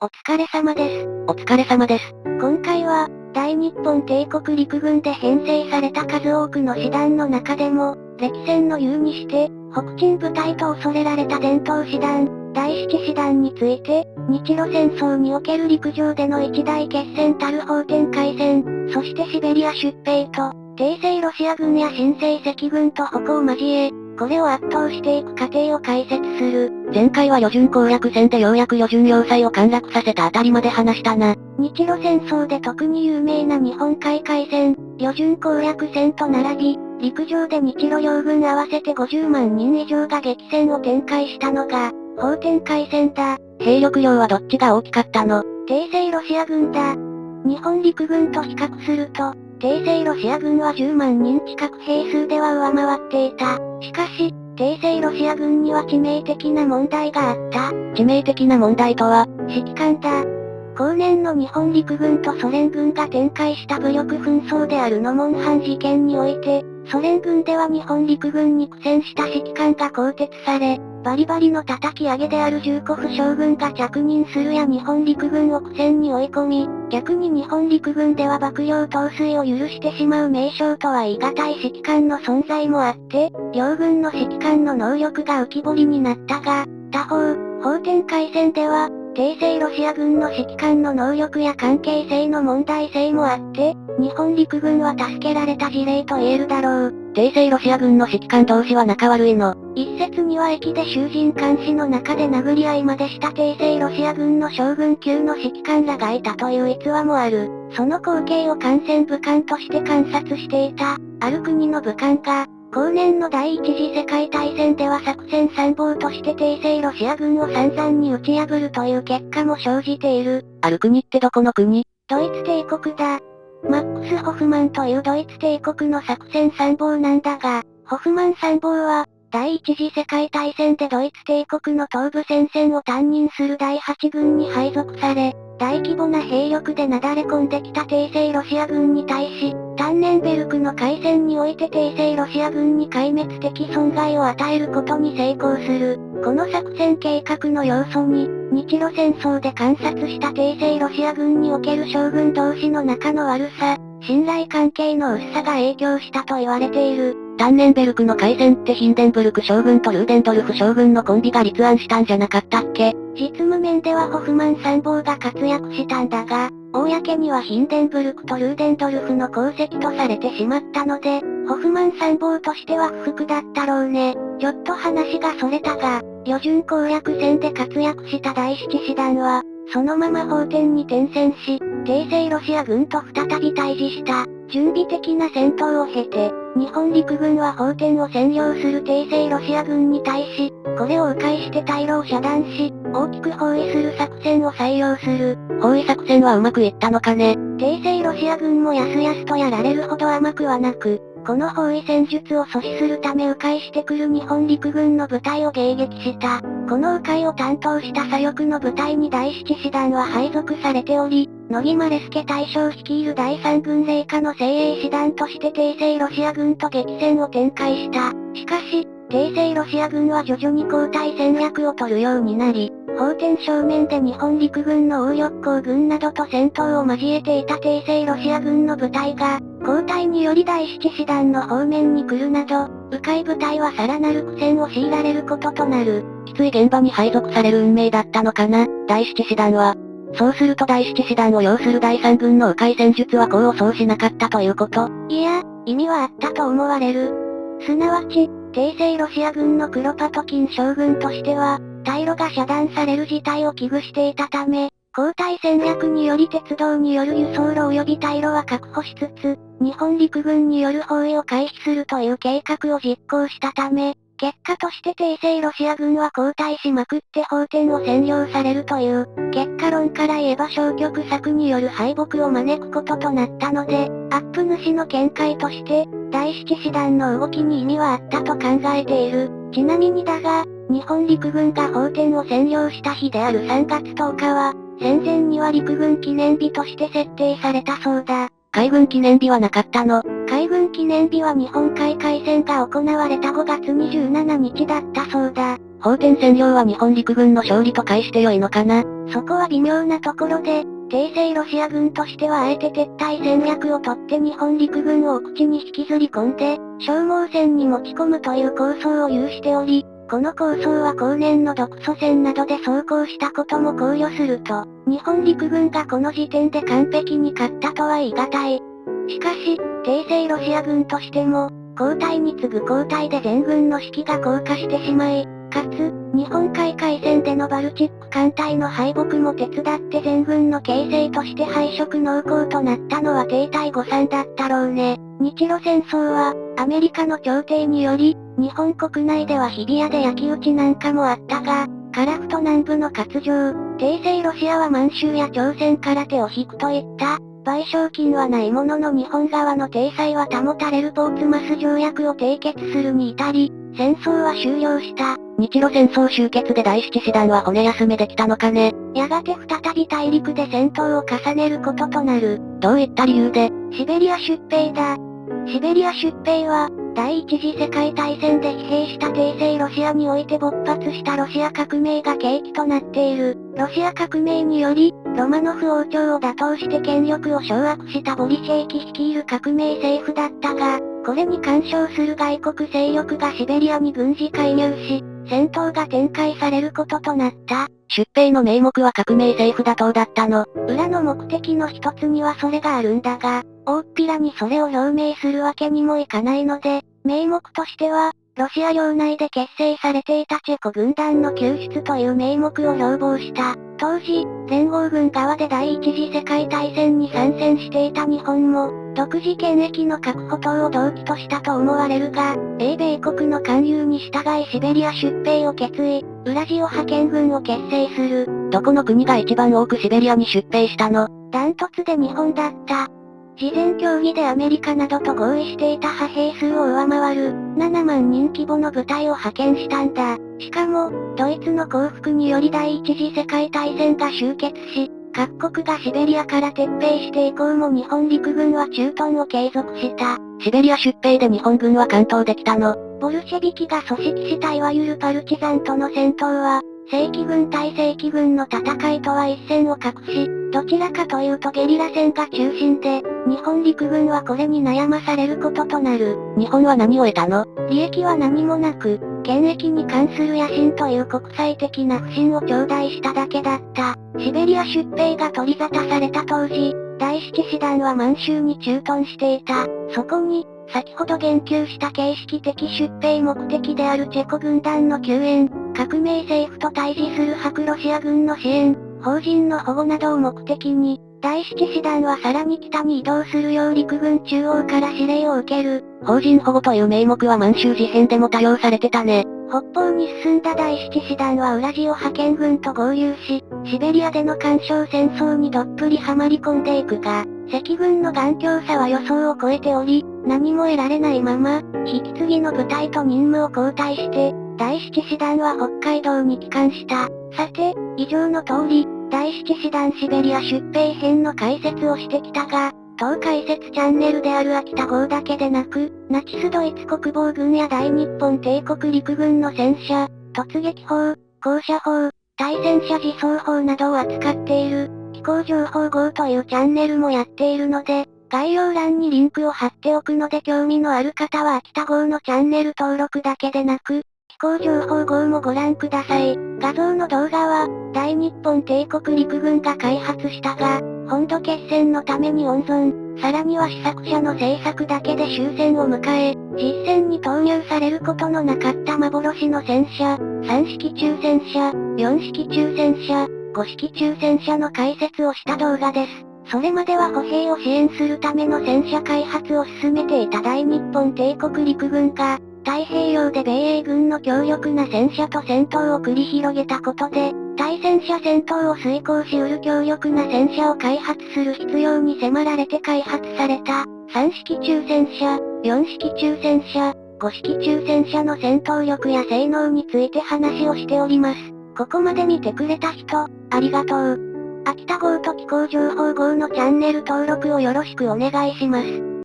お疲れ様です。お疲れ様です。今回は、大日本帝国陸軍で編成された数多くの師団の中でも、歴戦の雄にして、北鎮部隊と恐れられた伝統師団、第七師団について、日露戦争における陸上での一大決戦たる奉天会戦、そしてシベリア出兵と、帝政ロシア軍や新生赤軍と矛を交え、これを圧倒していく過程を解説する。前回は旅順攻略戦でようやく旅順要塞を陥落させたあたりまで話したな。日露戦争で特に有名な日本海海戦、旅順攻略戦と並び、陸上で日露両軍合わせて50万人以上が激戦を展開したのが、奉天会戦だ。兵力量はどっちが大きかったの？帝政ロシア軍だ。日本陸軍と比較すると、帝政ロシア軍は10万人近く兵数では上回っていた。しかし、帝政ロシア軍には致命的な問題があった。致命的な問題とは？指揮官だ。後年の日本陸軍とソ連軍が展開した武力紛争であるノモンハン事件において、ソ連軍では日本陸軍に苦戦した指揮官が更迭され、バリバリの叩き上げであるジューコフ将軍が着任するや日本陸軍を苦戦に追い込み、逆に日本陸軍では幕僚統帥を許してしまう名将とは言い難い指揮官の存在もあって、両軍の指揮官の能力が浮き彫りになったが、他方、奉天会戦では、帝政ロシア軍の指揮官の能力や関係性の問題性もあって、日本陸軍は助けられた事例と言えるだろう。帝政ロシア軍の指揮官同士は仲悪いの？一説には駅で囚人監視の中で殴り合いまでした帝政ロシア軍の将軍級の指揮官らがいたという逸話もある。その光景を艦船武官として観察していた、ある国の武官が、後年の第一次世界大戦では作戦参謀として帝政ロシア軍を散々に打ち破るという結果も生じている。ある国ってどこの国？ドイツ帝国だ。マックス・ホフマンというドイツ帝国の作戦参謀なんだが、ホフマン参謀は、第一次世界大戦でドイツ帝国の東部戦線を担任する第8軍に配属され、大規模な兵力でなだれ込んできた帝政ロシア軍に対し、タンネンベルクの海戦において帝政ロシア軍に壊滅的損害を与えることに成功する。この作戦計画の要素に、日露戦争で観察した帝政ロシア軍における将軍同士の仲の悪さ、信頼関係の薄さが影響したと言われている。タンネンベルクの海戦ってヒンデンブルク将軍とルーデンドルフ将軍のコンビが立案したんじゃなかったっけ？実務面ではホフマン参謀が活躍したんだが、公にはヒンデンブルクとルーデンドルフの功績とされてしまったので、ホフマン参謀としては不服だったろうね。ちょっと話がそれたが、旅順攻略戦で活躍した第七師団は、そのまま奉天に転戦し、帝政ロシア軍と再び対峙した。準備的な戦闘を経て、日本陸軍は奉天を占領する帝政ロシア軍に対し、これを迂回して退路を遮断し、大きく包囲する作戦を採用する。包囲作戦はうまくいったのかね？帝政ロシア軍もやすやすとやられるほど甘くはなく、この包囲戦術を阻止するため迂回してくる日本陸軍の部隊を迎撃した。この迂回を担当した左翼の部隊に第七師団は配属されており、野木マレスケ大将率いる第三軍霊下の精鋭師団として帝政ロシア軍と激戦を展開した。しかし、帝政ロシア軍は徐々に後退戦略を取るようになり、奉天正面で日本陸軍の鴨緑江軍などと戦闘を交えていた帝政ロシア軍の部隊が、後退により第七師団の方面に来るなど、迂回部隊はさらなる苦戦を強いられることとなる。きつい現場に配属される運命だったのかな、第七師団は。そうすると第七師団を擁する第三軍の迂回戦術は功を奏しなかったということ？いや、意味はあったと思われる。すなわち、帝政ロシア軍のクロパトキン将軍としては、退路が遮断される事態を危惧していたため、後退戦略により鉄道による輸送路及び退路は確保しつつ、日本陸軍による包囲を回避するという計画を実行したため、結果として帝政ロシア軍は後退しまくって奉天を占領されるという、結果論から言えば消極策による敗北を招くこととなったので、アップ主の見解として、第七師団の動きに意味はあったと考えている。ちなみにだが、日本陸軍が奉天を占領した日である3月10日は、戦前には陸軍記念日として設定されたそうだ。海軍記念日はなかったの？海軍記念日は日本海海戦が行われた5月27日だったそうだ。法天占領は日本陸軍の勝利と解して良いのかな？そこは微妙なところで、帝政ロシア軍としてはあえて撤退戦略をとって日本陸軍を奥地に引きずり込んで、消耗戦に持ち込むという構想を有しており、この構想は後年の独ソ戦などで走行したことも考慮すると、日本陸軍がこの時点で完璧に勝ったとは言い難い。しかし、帝政ロシア軍としても、交代に次ぐ交代で全軍の士気が降下してしまい、かつ、日本海海戦でのバルチック艦隊の敗北も手伝って全軍の形成として敗色濃厚となったのは帝隊誤算だったろうね。日露戦争は、アメリカの調停により、日本国内では日比谷で焼き討ちなんかもあったが、樺太南部の割譲、帝政ロシアは満州や朝鮮から手を引くといった、賠償金はないものの日本側の体裁は保たれるポーツマス条約を締結するに至り、戦争は終了した。日露戦争終結で第七師団は骨休めできたのかね。やがて再び大陸で戦闘を重ねることとなる。どういった理由で？シベリア出兵だ。シベリア出兵は、第一次世界大戦で疲弊した帝政ロシアにおいて勃発したロシア革命が契機となっている。ロシア革命により、ロマノフ王朝を打倒して権力を掌握したボリシェイキ率いる革命政府だったが、これに干渉する外国勢力がシベリアに軍事介入し、戦闘が展開されることとなった。出兵の名目は革命政府打倒だったの？裏の目的の一つにはそれがあるんだが、大っぴらにそれを表明するわけにもいかないので、名目としては、ロシア領内で結成されていたチェコ軍団の救出という名目を標榜した。当時、連合軍側で第一次世界大戦に参戦していた日本も、独自権益の確保等を動機としたと思われるが、英米国の勧誘に従いシベリア出兵を決意、ウラジオ派遣軍を結成する。どこの国が一番多くシベリアに出兵したの？ダントツで日本だった。事前協議でアメリカなどと合意していた派兵数を上回る、7万人規模の部隊を派遣したんだ。しかも、ドイツの降伏により第一次世界大戦が終結し、各国がシベリアから撤兵して以降も日本陸軍は駐屯を継続した。シベリア出兵で日本軍は完投できたの？ボルシェビキが組織したいわゆるパルチザンとの戦闘は、正規軍対正規軍の戦いとは一線を画し、どちらかというとゲリラ戦が中心で、日本陸軍はこれに悩まされることとなる。日本は何を得たの？利益は何もなく、権益に関する野心という国際的な不信を頂戴しただけだった。シベリア出兵が取り沙汰された当時、第七師団は満州に駐屯していた。そこに、先ほど言及した形式的出兵目的であるチェコ軍団の救援、革命政府と対峙する白ロシア軍の支援、邦人の保護などを目的に、第七師団はさらに北に移動するよう陸軍中央から指令を受ける。邦人保護という名目は満州事変でも多用されてたね。北方に進んだ第七師団はウラジオ派遣軍と合流し、シベリアでの干渉戦争にどっぷりはまり込んでいくが、赤軍の頑強さは予想を超えており、何も得られないまま、引き継ぎの部隊と任務を交代して、第七師団は北海道に帰還した。さて、以上の通り、第七師団シベリア出兵編の解説をしてきたが、当解説チャンネルである秋田号だけでなく、ナチスドイツ国防軍や大日本帝国陸軍の戦車、突撃砲、高射砲、対戦車自走砲などを扱っている、機構情報号というチャンネルもやっているので、概要欄にリンクを貼っておくので興味のある方は秋田号のチャンネル登録だけでなく、機構情報号もご覧ください。画像の動画は、大日本帝国陸軍が開発したが、本土決戦のために温存、さらには試作車の製作だけで終戦を迎え、実戦に投入されることのなかった幻の戦車、3式中戦車、4式中戦車、5式中戦車の解説をした動画です。それまでは歩兵を支援するための戦車開発を進めていた大日本帝国陸軍が、太平洋で米英軍の強力な戦車と戦闘を繰り広げたことで、対戦車戦闘を遂行し得る強力な戦車を開発する必要に迫られて開発された、3式中戦車、4式中戦車、5式中戦車の戦闘力や性能について話をしております。ここまで見てくれた人、ありがとう。秋田号と機構情報号のチャンネル登録をよろしくお願いします。